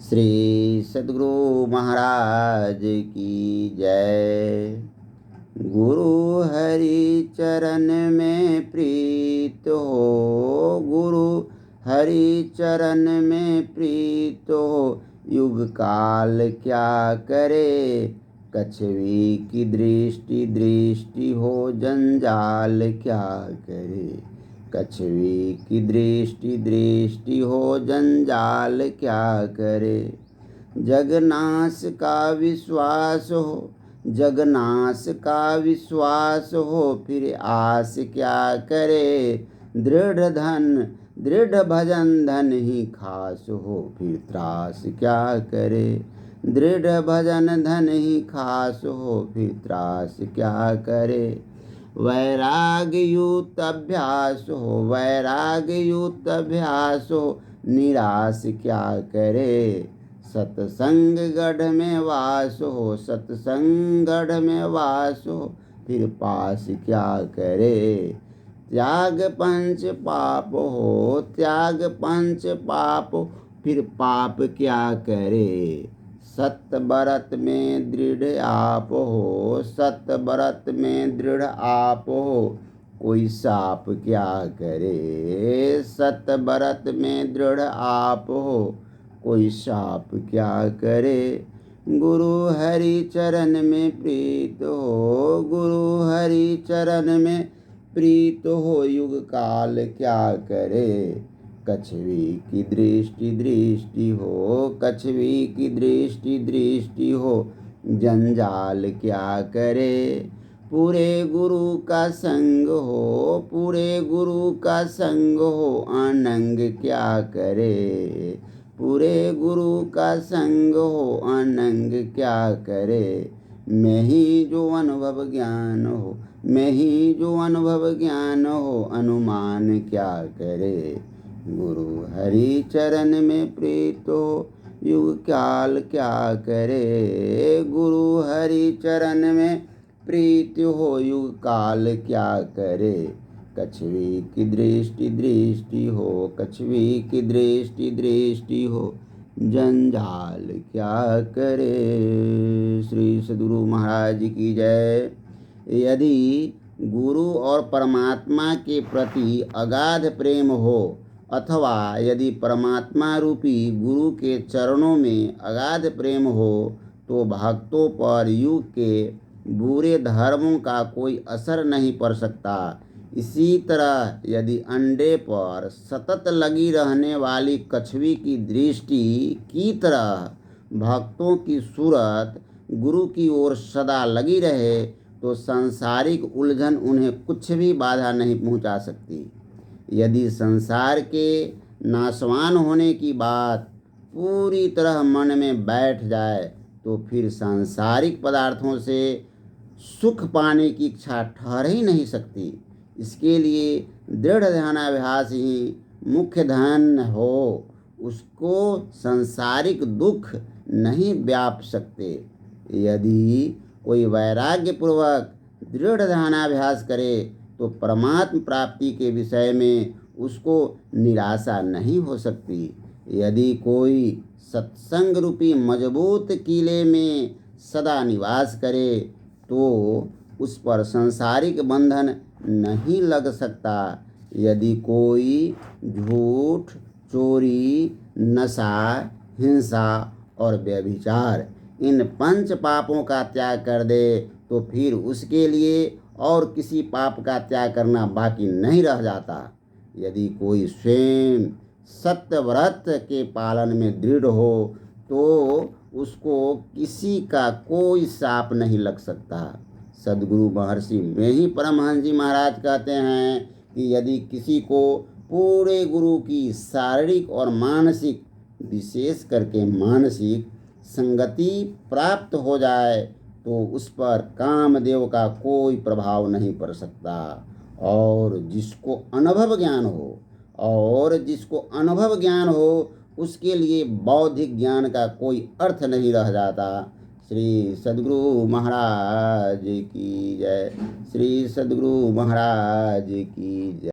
श्री सद्गुरु महाराज की जय। गुरु हरि चरण में प्रीत हो, गुरु हरि चरण में प्रीत हो। युग काल क्या करे, कछवी की दृष्टि दृष्टि हो, जंजाल क्या करे। कछवी की दृष्टि दृष्टि हो, जंजाल क्या करे। जगनाश का विश्वास हो, जगनाश का विश्वास हो, फिर आस क्या करे। दृढ़ भजन धन ही खास हो, फिर त्रास क्या करे। दृढ़ भजन धन ही खास हो, फिर त्रास क्या करे। वैराग्य युक्त अभ्यास हो, वैराग्य युक्त अभ्यास हो, निराश क्या करे। सत्संग गढ़ में वास हो, सत्संग गढ़ में वास हो, फिर पास क्या करे। त्याग पंच पाप हो, त्याग पंच पाप हो, फिर पाप क्या करे। सत बरत में दृढ़ आप हो, सत बरत में दृढ़ आप हो, कोई साप क्या करे। सत बरत में दृढ़ आप हो, कोई साप क्या करे। गुरु हरि चरण में प्रीत हो, गुरु हरि चरण में प्रीत हो, युग काल क्या करे। कछवी की दृष्टि दृष्टि हो, कछवी की दृष्टि दृष्टि हो, जंजाल क्या करे। पूरे गुरु का संग हो, पूरे गुरु का संग हो, अनंग क्या करे। पूरे गुरु का संग हो, अनंग क्या करे। मैं ही जो अनुभव ज्ञान हो, मैं ही जो अनुभव ज्ञान हो, अनुमान क्या करे। गुरु हरि चरण में प्रीत हो, युग काल क्या करे। गुरु हरि चरण में प्रीत हो, युग काल क्या करे। कछवी की दृष्टि दृष्टि हो, कछवी की दृष्टि दृष्टि हो, जंजाल क्या करे। श्री सद्गुरु महाराज की जय। यदि गुरु और परमात्मा के प्रति अगाध प्रेम हो, अथवा यदि परमात्मा रूपी गुरु के चरणों में अगाध प्रेम हो, तो भक्तों पर युग के बुरे धर्मों का कोई असर नहीं पड़ सकता। इसी तरह यदि अंडे पर सतत लगी रहने वाली कछवी की दृष्टि की तरह भक्तों की सूरत गुरु की ओर सदा लगी रहे, तो सांसारिक उलझन उन्हें कुछ भी बाधा नहीं पहुंचा सकती। यदि संसार के नाशवान होने की बात पूरी तरह मन में बैठ जाए, तो फिर सांसारिक पदार्थों से सुख पाने की इच्छा ठहर ही नहीं सकती। इसके लिए दृढ़ ध्यानाभ्यास ही मुख्य धन हो, उसको सांसारिक दुख नहीं व्याप सकते। यदि कोई वैराग्य पूर्वक दृढ़ ध्यानाभ्यास करे, तो परमात्म प्राप्ति के विषय में उसको निराशा नहीं हो सकती। यदि कोई सत्संग रूपी मजबूत किले में सदा निवास करे, तो उस पर सांसारिक बंधन नहीं लग सकता। यदि कोई झूठ, चोरी, नशा, हिंसा और व्यभिचार इन 5 पापों का त्याग कर दे, तो फिर उसके लिए और किसी पाप का त्याग करना बाकी नहीं रह जाता। यदि कोई स्वयं सत्य व्रत के पालन में दृढ़ हो, तो उसको किसी का कोई शाप नहीं लग सकता। सद्गुरु महर्षि में ही परमहंस जी महाराज कहते हैं कि यदि किसी को पूरे गुरु की शारीरिक और मानसिक, विशेष करके मानसिक संगति प्राप्त हो जाए, तो उस पर कामदेव का कोई प्रभाव नहीं पड़ सकता। और जिसको अनुभव ज्ञान हो, और जिसको अनुभव ज्ञान हो, उसके लिए बौद्धिक ज्ञान का कोई अर्थ नहीं रह जाता। श्री सद्गुरु महाराज की जय। श्री सद्गुरु महाराज की जय।